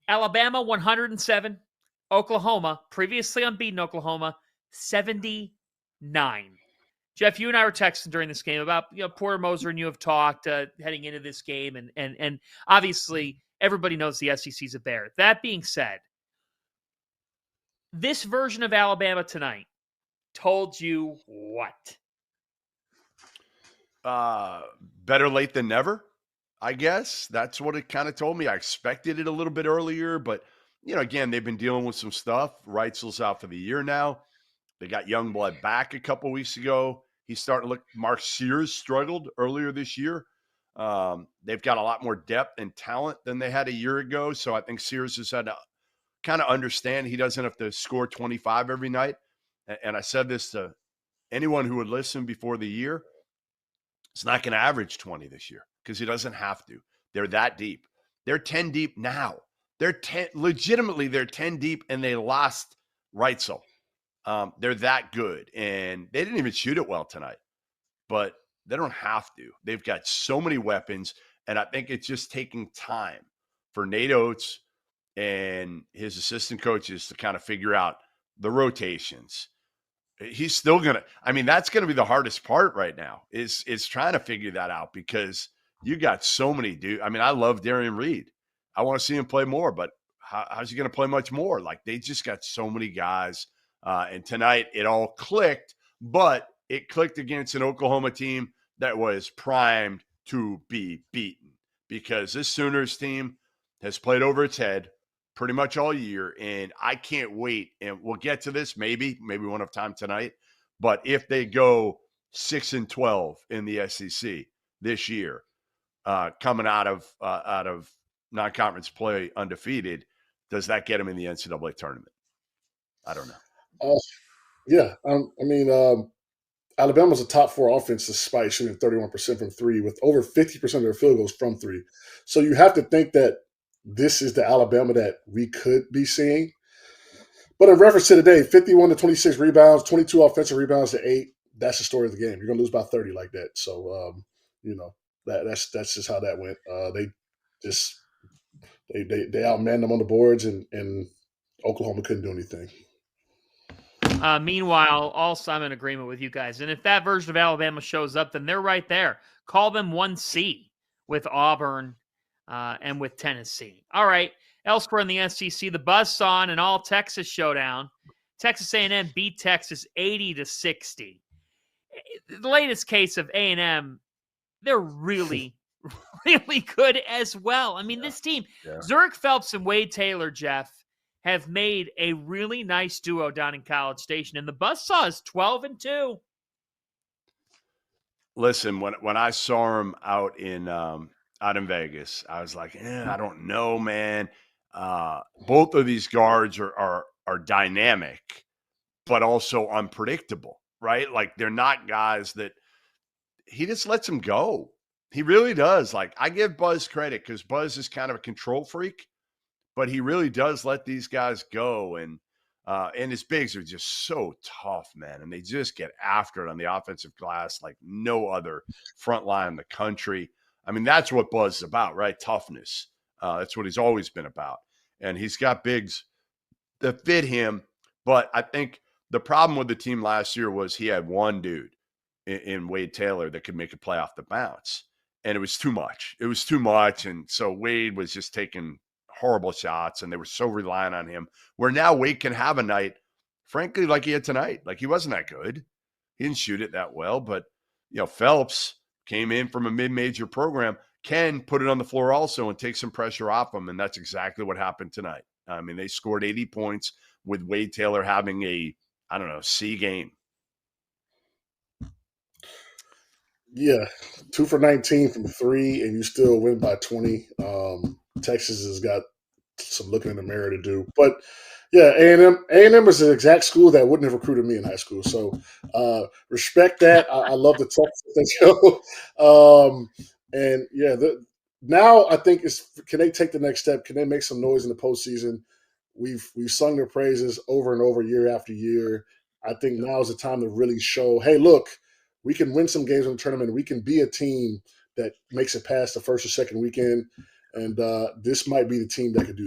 Alabama 107, Oklahoma, previously unbeaten Oklahoma, 79. Jeff, you and I were texting during this game about, Porter Moser and you have talked heading into this game, and obviously everybody knows the SEC's a bear. That being said, this version of Alabama tonight told you what? Better late than never, I guess. That's what it kind of told me. I expected it a little bit earlier, but, again, they've been dealing with some stuff. Reitzel's out for the year now. They got Youngblood back a couple weeks ago. He's starting to look – Mark Sears struggled earlier this year. They've got a lot more depth and talent than they had a year ago, so I think Sears has had to kind of understand he doesn't have to score 25 every night. And I said this to anyone who would listen before the year. It's not going to average 20 this year because he doesn't have to. They're that deep. They're 10 deep now. They're 10 deep, and they lost Reitzel. They're that good, and they didn't even shoot it well tonight. But they don't have to. They've got so many weapons, and I think it's just taking time for Nate Oates and his assistant coaches to kind of figure out the rotations. He's still going to – that's going to be the hardest part right now is trying to figure that out because you got so many dudes. I love Darian Reed. I want to see him play more, but how's he going to play much more? Like, they just got so many guys. And tonight it all clicked, but it clicked against an Oklahoma team that was primed to be beaten because this Sooners team has played over its head pretty much all year, and I can't wait. And we'll get to this. Maybe we won't have time tonight, but if they go 6-12 in the SEC this year, coming out of non-conference play undefeated, does that get them in the NCAA tournament? I don't know. Yeah. Alabama's a top 4 offense despite shooting 31% from 3 with over 50% of their field goals from 3. So you have to think that this is the Alabama that we could be seeing. But in reference to today, 51 to 26 rebounds, 22 offensive rebounds to 8. That's the story of the game. You're going to lose by 30 like that. So, that's just how that went. They outmanned them on the boards, and Oklahoma couldn't do anything. Meanwhile, also I'm in agreement with you guys. And if that version of Alabama shows up, then they're right there. Call them 1C with Auburn and with Tennessee. All right. Elsewhere in the SEC, the buzzsaw on an all-Texas showdown. Texas A&M beat Texas 80-60. The latest case of A&M, they're really, really good as well. This team, Zurich Phelps and Wade Taylor, Jeff, have made a really nice duo down in College Station, and the buzzsaw is 12-2. Listen, when I saw him out in Vegas, I was like, I don't know, man. Both of these guards are dynamic, but also unpredictable, right? Like, they're not guys that he just lets them go. He really does. Like, I give Buzz credit because Buzz is kind of a control freak, but he really does let these guys go. And his bigs are just so tough, man. And they just get after it on the offensive glass like no other front line in the country. That's what Buzz is about, right? Toughness. That's what he's always been about. And he's got bigs that fit him. But I think the problem with the team last year was he had one dude in Wade Taylor that could make a play off the bounce. And it was too much. It was too much. And so Wade was just taking horrible shots, and they were so reliant on him. Where now Wade can have a night, frankly, like he had tonight. Like, he wasn't that good. He didn't shoot it that well. But, Phelps came in from a mid-major program, can put it on the floor also and take some pressure off him, and that's exactly what happened tonight. They scored 80 points with Wade Taylor having a, C game. Yeah, 2 for 19 from 3, and you still win by 20. Texas has got some looking in the mirror to do. But, yeah, A&M is the exact school that wouldn't have recruited me in high school. So, respect that. I love the Texas show. Now I think can they take the next step? Can they make some noise in the postseason? We've sung their praises over and over year after year. I think now is the time to really show, hey, look, we can win some games in the tournament. We can be a team that makes it past the first or second weekend, and this might be the team that could do that.